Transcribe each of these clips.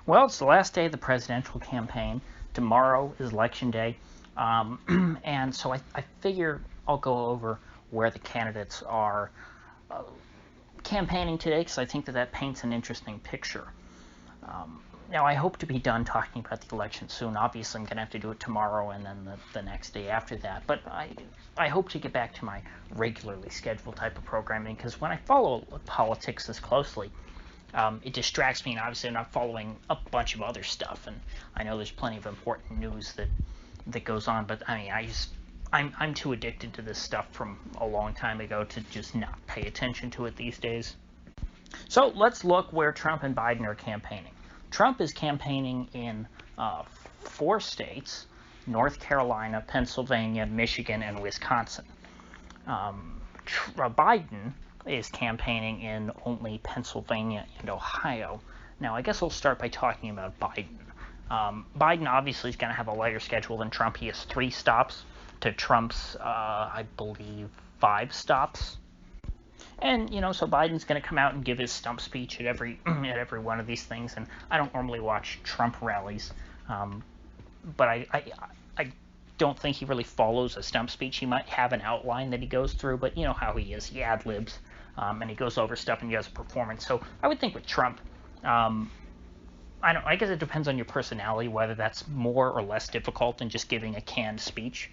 Well, it's the last day of the presidential campaign. Tomorrow is election day. And so I figure I'll go over where the candidates are campaigning today because I think that paints an interesting picture. Now, I hope to be done talking about the election soon. Obviously, I'm going to have to do it tomorrow and then the next day after that. But I hope to get back to my regularly scheduled type of programming because when I follow politics this closely, it distracts me, and obviously I'm not following a bunch of other stuff. And I know there's plenty of important news that goes on, but I mean, I'm too addicted to this stuff from a long time ago to just not pay attention to it these days. So let's look where Trump and Biden are campaigning. Trump is campaigning in 4 states: North Carolina, Pennsylvania, Michigan, and Wisconsin. Biden is campaigning in only Pennsylvania and Ohio. Now, I guess I'll start by talking about Biden. Biden obviously is going to have a lighter schedule than Trump. He has 3 stops to Trump's, I believe, 5 stops. And, so Biden's going to come out and give his stump speech at every one of these things. And I don't normally watch Trump rallies, but I don't think he really follows a stump speech. He might have an outline that he goes through, but you know how he is. He ad-libs, and he goes over stuff and he does a performance. So I would think with Trump, I guess it depends on your personality, whether that's more or less difficult than just giving a canned speech.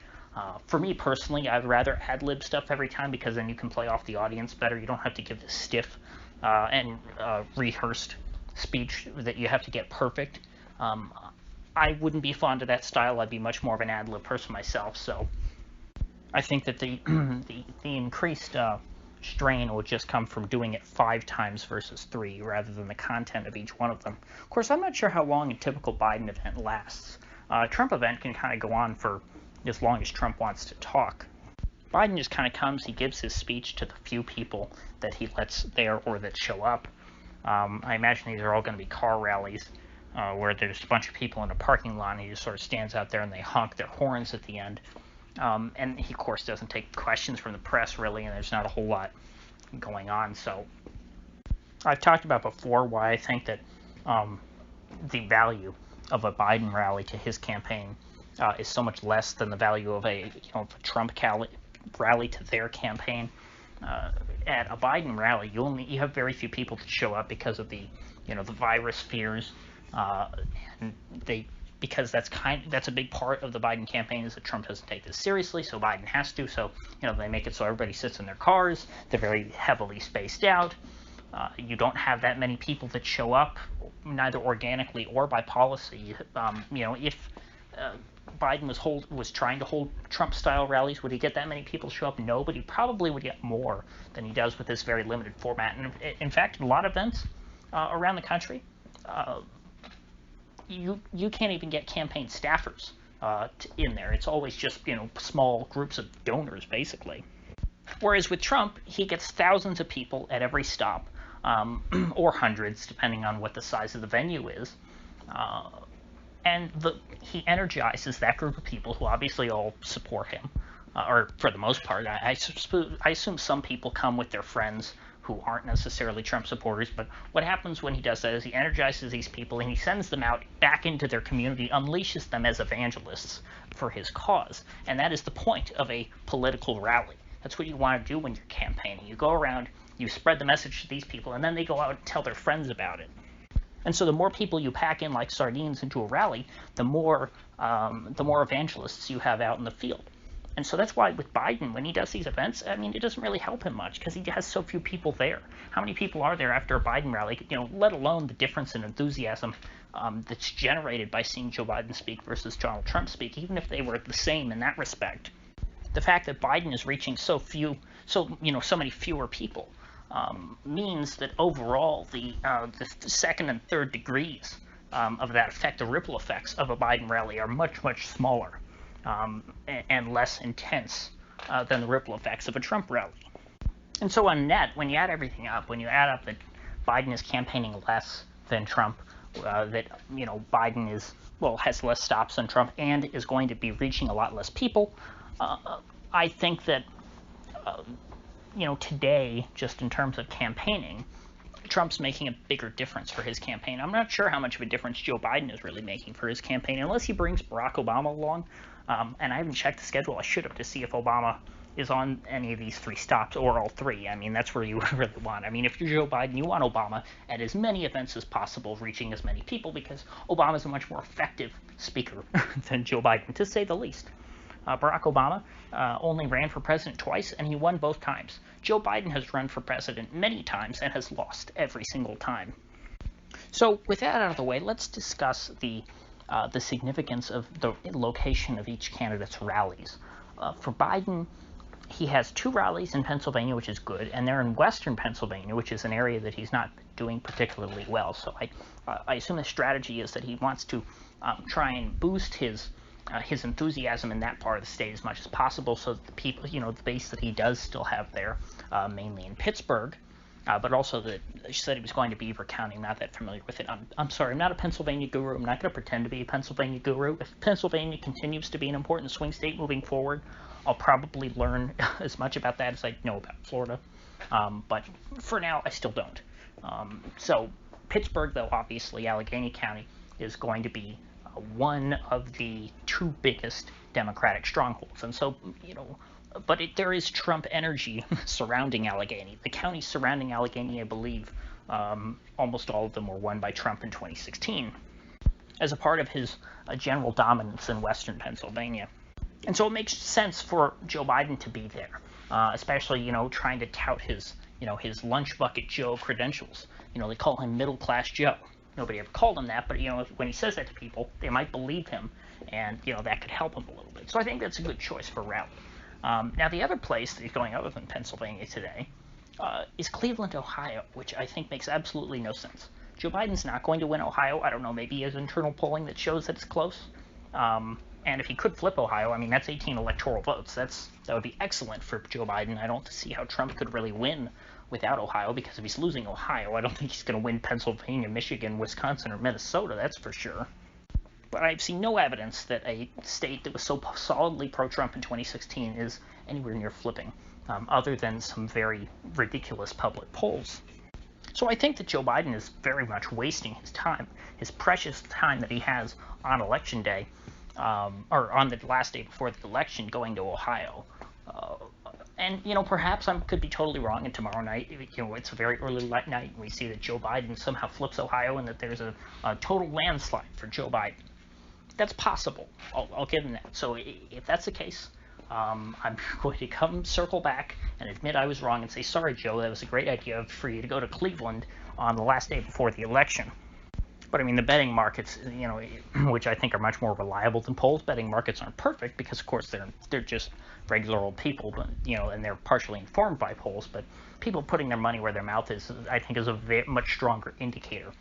For me personally, I'd rather ad-lib stuff every time because then you can play off the audience better. You don't have to give this stiff and rehearsed speech that you have to get perfect. I wouldn't be fond of that style. I'd be much more of an ad-lib person myself. So I think that the increased strain will just come from doing it 5 times versus 3 rather than the content of each one of them. Of course, I'm not sure how long a typical Biden event lasts. A Trump event can kind of go on for as long as Trump wants to talk. Biden just kind of comes, he gives his speech to the few people that he lets there or that show up. I imagine these are all going to be car rallies where there's a bunch of people in a parking lot and he just sort of stands out there and they honk their horns at the end. And he, of course, doesn't take questions from the press, really, and there's not a whole lot going on. So I've talked about before why I think that the value of a Biden rally to his campaign is so much less than the value of a Trump rally to their campaign. At a Biden rally, you have very few people to show up because of the virus fears, and because that's a big part of the Biden campaign is that Trump doesn't take this seriously, so Biden has to. So they make it so everybody sits in their cars. They're very heavily spaced out. You don't have that many people that show up, neither organically or by policy. If Biden was trying to hold Trump-style rallies, would he get that many people to show up? No, but he probably would get more than he does with this very limited format. And in fact, in a lot of events around the country, you can't even get campaign staffers in there. It's always just small groups of donors, basically. Whereas with Trump, he gets thousands of people at every stop, or hundreds, depending on what the size of the venue is. And he energizes that group of people who obviously all support him, or for the most part. I assume some people come with their friends who aren't necessarily Trump supporters, but what happens when he does that is he energizes these people and he sends them out back into their community, unleashes them as evangelists for his cause. And that is the point of a political rally. That's what you want to do when you're campaigning. You go around, you spread the message to these people, and then they go out and tell their friends about it. And so the more people you pack in like sardines into a rally, the more evangelists you have out in the field. And so that's why with Biden, when he does these events, it doesn't really help him much because he has so few people there. How many people are there after a Biden rally? Let alone the difference in enthusiasm that's generated by seeing Joe Biden speak versus Donald Trump speak, even if they were the same in that respect. The fact that Biden is reaching so many fewer people means that overall the second and third degrees of that effect, the ripple effects of a Biden rally, are much, much smaller and less intense than the ripple effects of a Trump rally. And so on net, when you add everything up, when you add up that Biden is campaigning less than Trump, that Biden has less stops than Trump and is going to be reaching a lot less people, I think that today, just in terms of campaigning, Trump's making a bigger difference for his campaign. I'm not sure how much of a difference Joe Biden is really making for his campaign, unless he brings Barack Obama along. And I haven't checked the schedule. I should have, to see if Obama is on any of these 3 stops or all 3. I mean, that's where you really want. I mean, if you're Joe Biden, you want Obama at as many events as possible, reaching as many people, because Obama's a much more effective speaker than Joe Biden, to say the least. Barack Obama only ran for president twice, and he won both times. Joe Biden has run for president many times and has lost every single time. So with that out of the way, let's discuss the significance of the location of each candidate's rallies. For Biden, he has 2 rallies in Pennsylvania, which is good, and they're in western Pennsylvania, which is an area that he's not doing particularly well. So I assume the strategy is that he wants to try and boost his enthusiasm in that part of the state as much as possible, so that the people, the base that he does still have there, mainly in Pittsburgh, but also that she said he was going to Beaver County. I'm not that familiar with it. I'm sorry, I'm not a Pennsylvania guru. I'm not going to pretend to be a Pennsylvania guru. If Pennsylvania continues to be an important swing state moving forward, I'll probably learn as much about that as I know about Florida. But for now, I still don't. So Pittsburgh, though, obviously, Allegheny County, is going to be one of the 2 biggest Democratic strongholds. And so, but there is Trump energy surrounding Allegheny. The counties surrounding Allegheny, I believe, almost all of them were won by Trump in 2016 as a part of his general dominance in western Pennsylvania. And so it makes sense for Joe Biden to be there, especially, trying to tout his lunch bucket Joe credentials. They call him middle class Joe. Nobody ever called him that, but, when he says that to people, they might believe him, and, that could help him a little bit. So I think that's a good choice for rally. Now, the other place that he's going other than Pennsylvania today is Cleveland, Ohio, which I think makes absolutely no sense. Joe Biden's not going to win Ohio. I don't know, maybe he has internal polling that shows that it's close. And if he could flip Ohio, I mean, that's 18 electoral votes. That would be excellent for Joe Biden. I don't see how Trump could really win without Ohio, because if he's losing Ohio, I don't think he's going to win Pennsylvania, Michigan, Wisconsin, or Minnesota, that's for sure. But I've seen no evidence that a state that was so solidly pro-Trump in 2016 is anywhere near flipping, other than some very ridiculous public polls. So I think that Joe Biden is very much wasting his time, his precious time that he has on Election Day, or on the last day before the election, going to Ohio. And, perhaps I could be totally wrong, and tomorrow night, it's a very early night, and we see that Joe Biden somehow flips Ohio and that there's a total landslide for Joe Biden. That's possible. I'll give him that. So if that's the case, I'm going to circle back and admit I was wrong and say, sorry, Joe, that was a great idea for you to go to Cleveland on the last day before the election. But I mean, the betting markets, which I think are much more reliable than polls, betting markets aren't perfect because, of course, they're just regular old people, but and they're partially informed by polls. But people putting their money where their mouth is, I think, is a much stronger indicator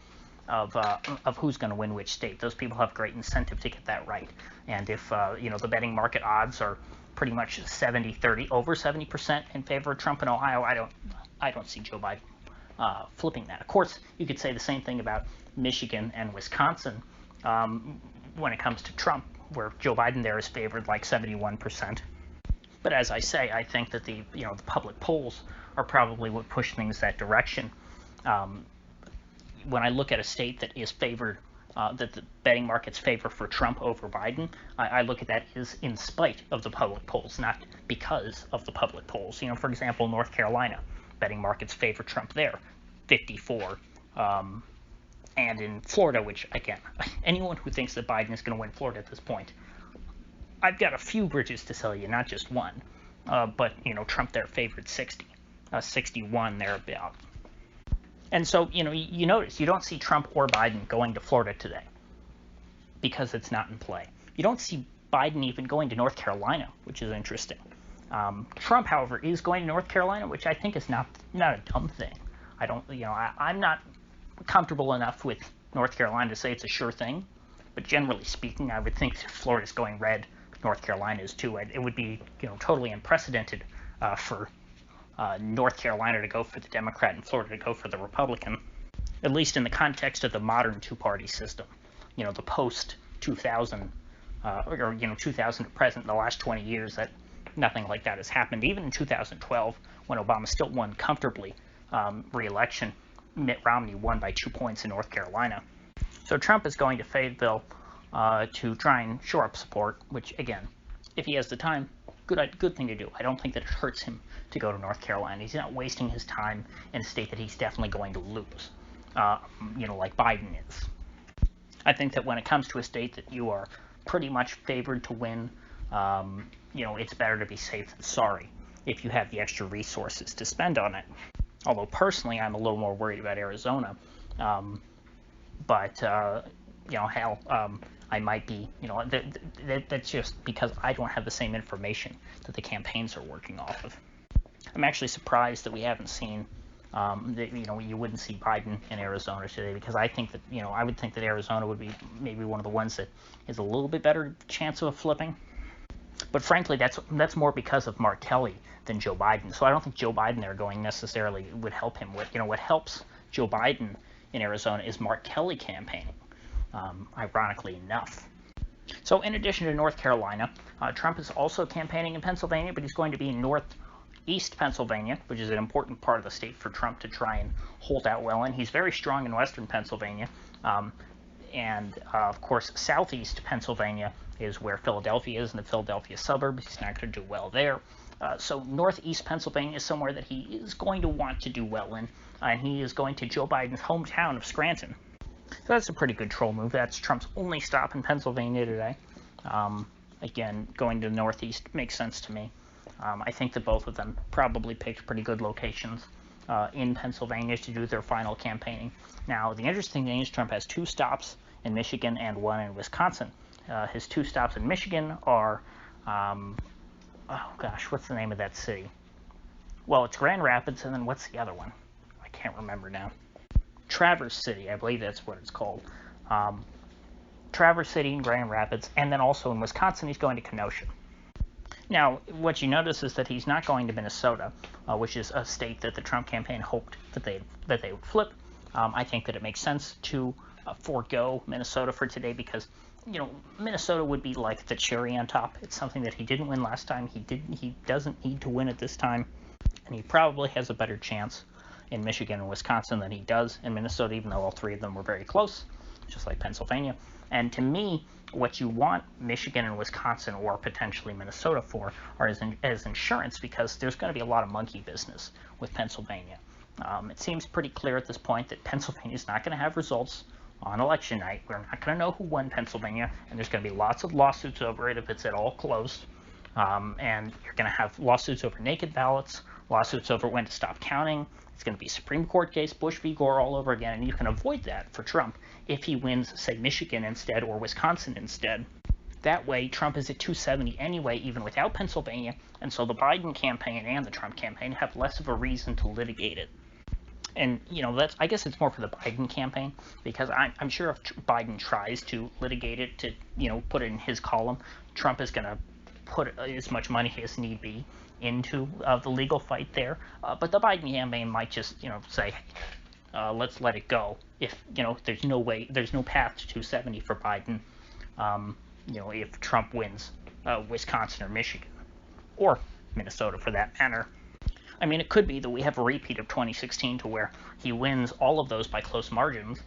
of who's going to win which state. Those people have great incentive to get that right. And if the betting market odds are pretty much 70-30, over 70% in favor of Trump in Ohio, I don't see Joe Biden flipping that. Of course, you could say the same thing about Michigan and Wisconsin when it comes to Trump, where Joe Biden there is favored like 71%. But as I say, I think that the public polls are probably what push things that direction. When I look at a state that is favored, that the betting markets favor for Trump over Biden, I look at that as in spite of the public polls, not because of the public polls. For example, North Carolina, betting markets favor Trump there, 54. And in Florida, which, again, anyone who thinks that Biden is going to win Florida at this point, I've got a few bridges to sell you, not just one. But, Trump there favored 60, 61 thereabout. And so, you notice you don't see Trump or Biden going to Florida today because it's not in play. You don't see Biden even going to North Carolina, which is interesting. Trump, however, is going to North Carolina, which I think is not a dumb thing. I'm not comfortable enough with North Carolina to say it's a sure thing, but generally speaking, I would think Florida's going red, North Carolina is too. It would be, totally unprecedented for North Carolina to go for the Democrat and Florida to go for the Republican, at least in the context of the modern two-party system. The post-2000, or 2000 to present, in the last 20 years, that nothing like that has happened. Even in 2012, when Obama still won comfortably re-election, Mitt Romney won by 2 points in North Carolina. So Trump is going to Fayetteville to try and shore up support, which, again, if he has the time, good thing to do. I don't think that it hurts him to go to North Carolina. He's not wasting his time in a state that he's definitely going to lose, like Biden is. I think that when it comes to a state that you are pretty much favored to win, it's better to be safe than sorry if you have the extra resources to spend on it. Although personally, I'm a little more worried about Arizona. I might be, that's just because I don't have the same information that the campaigns are working off of. I'm actually surprised that we haven't seen, you wouldn't see Biden in Arizona today, because I think that, I would think that Arizona would be maybe one of the ones that is a little bit better chance of flipping. But frankly, that's more because of Mark Kelly than Joe Biden. So I don't think Joe Biden there going necessarily would help him. What helps Joe Biden in Arizona is Mark Kelly campaigning, ironically enough. So in addition to North Carolina, Trump is also campaigning in Pennsylvania, but he's going to be in northeast Pennsylvania, which is an important part of the state for Trump to try and hold out well in. He's very strong in western Pennsylvania. Of course, southeast Pennsylvania is where Philadelphia is, in the Philadelphia suburbs. He's not going to do well there. So northeast Pennsylvania is somewhere that he is going to want to do well in, and he is going to Joe Biden's hometown of Scranton. So that's a pretty good troll move. That's Trump's only stop in Pennsylvania today. Again, going to the northeast makes sense to me. I think that both of them probably picked pretty good locations in Pennsylvania to do their final campaigning. Now, the interesting thing is Trump has 2 stops in Michigan and 1 in Wisconsin. His 2 stops in Michigan are, what's the name of that city? Well, it's Grand Rapids, and then what's the other one? I can't remember now. Traverse City, I believe that's what it's called. Traverse City and Grand Rapids, and then also in Wisconsin, he's going to Kenosha. Now, what you notice is that he's not going to Minnesota, which is a state that the Trump campaign hoped that they would flip. I think that it makes sense to forego Minnesota for today because, Minnesota would be like the cherry on top. It's something that he didn't win last time. He doesn't need to win it this time, and he probably has a better chance in Michigan and Wisconsin than he does in Minnesota, even though all 3 of them were very close, just like Pennsylvania. And to me, what you want Michigan and Wisconsin, or potentially Minnesota, for are as insurance, because there's going to be a lot of monkey business with Pennsylvania. It seems pretty clear at this point that Pennsylvania is not going to have results on election night. We're not going to know who won Pennsylvania, and there's going to be lots of lawsuits over it if it's at all close. And you're going to have lawsuits over naked ballots, lawsuits over when to stop counting. It's going to be a Supreme Court case, Bush v. Gore all over again, and you can avoid that for Trump if he wins, say, Michigan instead or Wisconsin instead. That way, Trump is at 270 anyway, even without Pennsylvania, and so the Biden campaign and the Trump campaign have less of a reason to litigate it. And, I guess it's more for the Biden campaign, because I'm sure if Biden tries to litigate it to, put it in his column, Trump is going to put as much money as need be into the legal fight there. But the Biden campaign might just, say, let's let it go. If, there's no path to 270 for Biden, if Trump wins Wisconsin or Michigan, or Minnesota for that matter. I mean, it could be that we have a repeat of 2016 to where he wins all of those by close margins.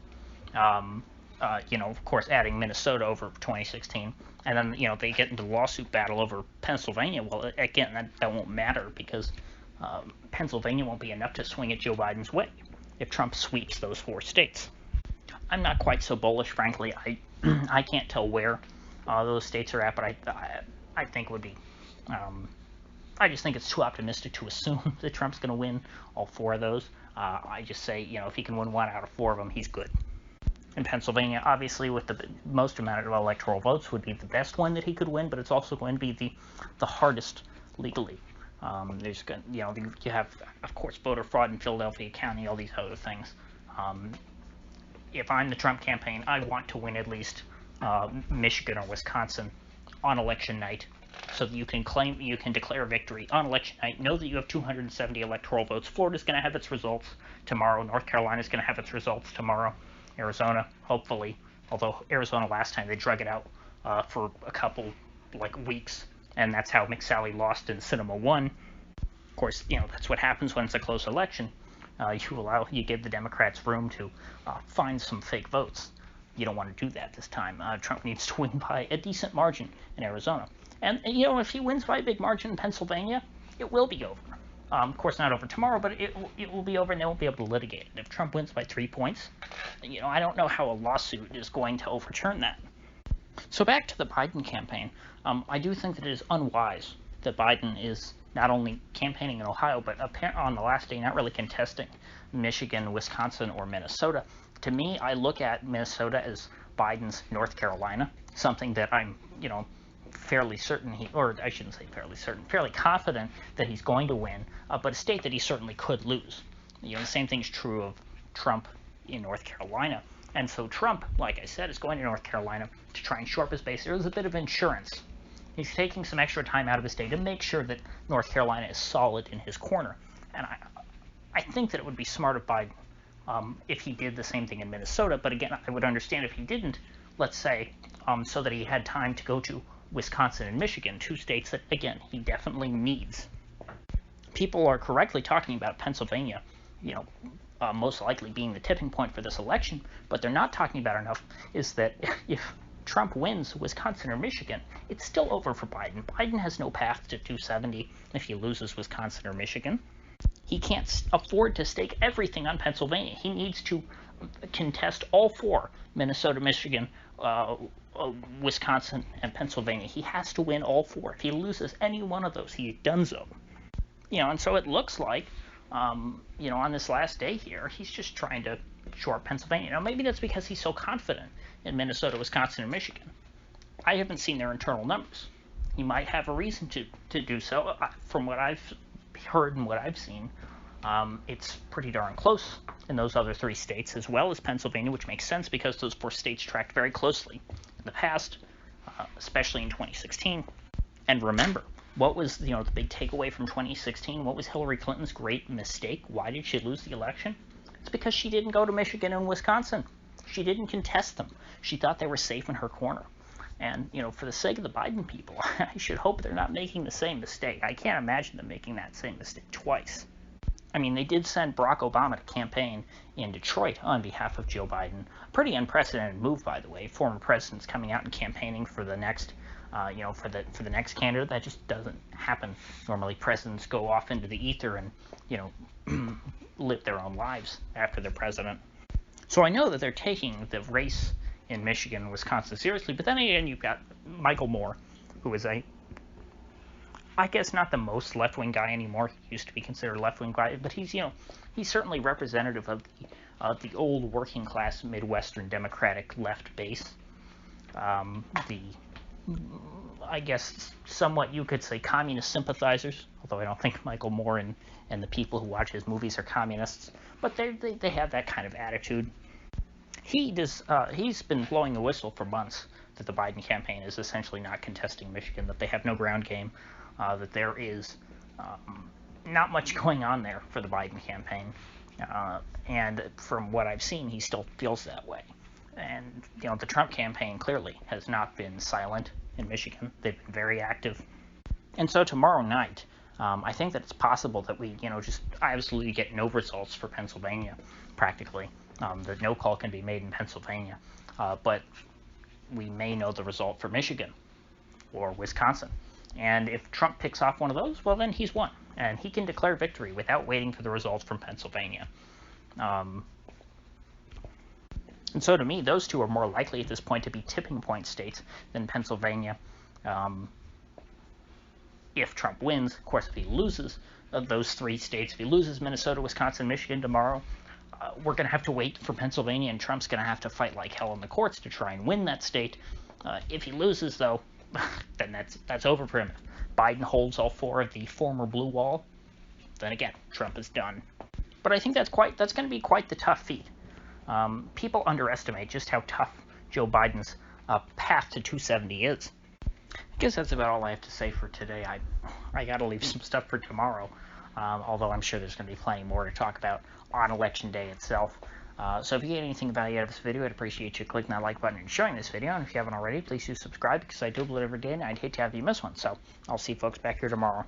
Of course, adding Minnesota over 2016, and then, they get into the lawsuit battle over Pennsylvania. Well, again, that won't matter because Pennsylvania won't be enough to swing it Joe Biden's way if Trump sweeps those 4 states. I'm not quite so bullish, frankly. I can't tell where those states are at, but I think it would be. I just think it's too optimistic to assume that Trump's going to win all 4 of those. I just say, if he can win 1 out of 4 of them, he's good. In Pennsylvania, obviously, with the most amount of electoral votes, would be the best one that he could win, but it's also going to be the hardest legally. There's, you have, of course, voter fraud in Philadelphia County, all these other things. If I'm the Trump campaign, I want to win at least Michigan or Wisconsin on election night, so that you can declare victory on election night. Know that you have 270 electoral votes. Florida's going to have its results tomorrow. North Carolina's going to have its results tomorrow. Arizona, hopefully. Although Arizona last time they drug it out for a couple weeks, and that's how McSally lost and Sinema won. Of course, that's what happens when it's a close election. You give the Democrats room to find some fake votes. You don't want to do that this time. Trump needs to win by a decent margin in Arizona. And, if he wins by a big margin in Pennsylvania, it will be over. Of course, not over tomorrow, but it will be over, and they won't be able to litigate it. If Trump wins by 3 points, I don't know how a lawsuit is going to overturn that. So back to the Biden campaign. I do think that it is unwise that Biden is not only campaigning in Ohio, but on the last day not really contesting Michigan, Wisconsin, or Minnesota. To me, I look at Minnesota as Biden's North Carolina, something that I'm, fairly certain fairly confident that he's going to win, but a state that he certainly could lose. The same thing is true of Trump in North Carolina. And so Trump, like I said, is going to North Carolina to try and shore up his base. There's a bit of insurance. He's taking some extra time out of his day to make sure that North Carolina is solid in his corner. And I think that it would be smart of Biden if he did the same thing in Minnesota. But again, I would understand if he didn't, let's say, so that he had time to go to Wisconsin and Michigan, 2 states that, again, he definitely needs. People are correctly talking about Pennsylvania, most likely being the tipping point for this election, but they're not talking about enough is that if Trump wins Wisconsin or Michigan, it's still over for Biden. Biden has no path to 270 if he loses Wisconsin or Michigan. He can't afford to stake everything on Pennsylvania. He needs to contest all 4, Minnesota, Michigan, Wisconsin, and Pennsylvania. He has to win all 4. If he loses any one of those, he's donezo. And so it looks like, on this last day here, he's just trying to shore up Pennsylvania. Now, maybe that's because he's so confident in Minnesota, Wisconsin, and Michigan. I haven't seen their internal numbers. He might have a reason to do so. From what I've heard and what I've seen, it's pretty darn close in those other 3 states, as well as Pennsylvania, which makes sense because those 4 states tracked very closely in the past, especially in 2016. And remember, what was the big takeaway from 2016? What was Hillary Clinton's great mistake? Why did she lose the election? It's because she didn't go to Michigan and Wisconsin. She didn't contest them. She thought they were safe in her corner. And, for the sake of the Biden people, I should hope they're not making the same mistake. I can't imagine them making that same mistake twice. I mean, they did send Barack Obama to campaign in Detroit on behalf of Joe Biden. Pretty unprecedented move, by the way. Former presidents coming out and campaigning for the next, for the next candidate. That just doesn't happen. Normally, presidents go off into the ether and, live their own lives after they're president. So I know that they're taking the race in Michigan and Wisconsin seriously, but then again, you've got Michael Moore, who is I guess not the most left-wing guy anymore. He used to be considered a left-wing guy, but he's certainly representative of the old working-class Midwestern Democratic left base. I guess somewhat you could say communist sympathizers, although I don't think Michael Moore and the people who watch his movies are communists, but they have that kind of attitude. He's been blowing the whistle for months that the Biden campaign is essentially not contesting Michigan, that they have no ground game, that there is not much going on there for the Biden campaign. And from what I've seen, he still feels that way. And, the Trump campaign clearly has not been silent in Michigan. They've been very active. And so tomorrow night, I think that it's possible that we, just absolutely get no results for Pennsylvania, practically. That no call can be made in Pennsylvania. But we may know the result for Michigan or Wisconsin. And if Trump picks off one of those, well, then he's won. And he can declare victory without waiting for the results from Pennsylvania. And so to me, those 2 are more likely at this point to be tipping point states than Pennsylvania. If Trump wins, of course, if he loses those 3 states, if he loses Minnesota, Wisconsin, Michigan tomorrow, we're going to have to wait for Pennsylvania, and Trump's going to have to fight like hell in the courts to try and win that state. If he loses, though, then that's over for him. If Biden holds all 4 of the former blue wall, then again, Trump is done. But I think that's going to be quite the tough feat. People underestimate just how tough Joe Biden's path to 270 is. I guess that's about all I have to say for today. I got to leave some stuff for tomorrow, although I'm sure there's going to be plenty more to talk about on Election Day itself. So if you get anything value out of this video, I'd appreciate you clicking that like button and sharing this video. And if you haven't already, please do subscribe because I do upload every day, and I'd hate to have you miss one. So I'll see you folks back here tomorrow.